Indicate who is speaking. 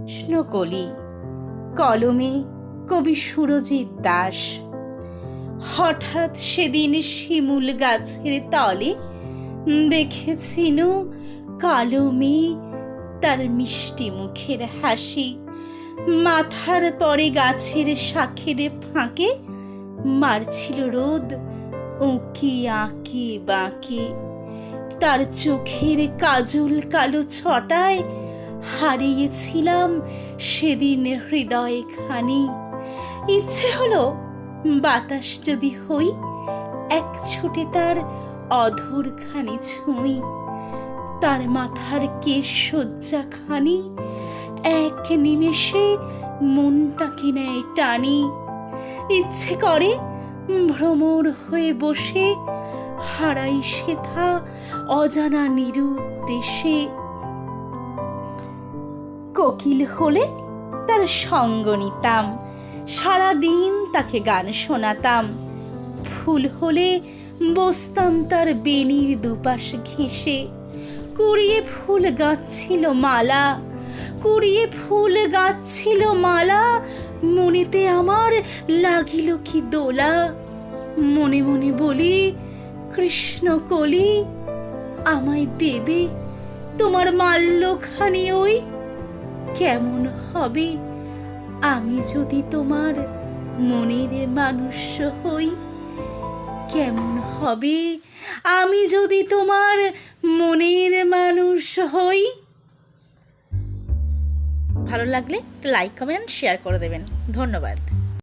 Speaker 1: কৃষ্ণকলি, কলমে কবি সুরজিৎ দাস। হঠাৎ সেদিন শিমুল গাছের তলে দেখেছিল কালো মেয়ে, তার মিষ্টি মুখের হাসি। মাথার পরে গাছের শাখের ফাঁকে মারছিল রোদ উঁকি আঁকি বাঁকে। তার চোখের কাজল কালো ছটায় হারিয়েছিলাম সেদিন হৃদয় খানি। ইচ্ছে হলো বাতাস যদি হই, এক ছুটে তার অধর খানি ছুঁই। তার মাথার কেশ সজ্জা খানি এক নিমেষে মনটাকে নেয় টানি। ইচ্ছে করে ভ্রমর হয়ে বসে হারাই সেথা অজানা নিরুদ্দেশে। কোকিল হলে তার সঙ্গ নিতাম, সারাদিন তাকে গান শোনাতাম। ফুল হলে বসতাম তার বেনির দুপাশ ঘেঁষে। কুড়িয়ে ফুল গাঁথছিল মালা, কুড়িয়ে ফুল গাঁথছিল মালা। মনেতে আমার লাগিল কি দোলা। মনে মনে বলি, কৃষ্ণকলি, আমায় দেবে তোমার মাল্যখানি ওই? কেমন হবে আমি যদি তোমার মনের মানুষ হই? কেমন হবে আমি যদি তোমার মনের মানুষ হই? ভালো লাগলে লাইক, কমেন্ট, শেয়ার করে দেবেন। ধন্যবাদ।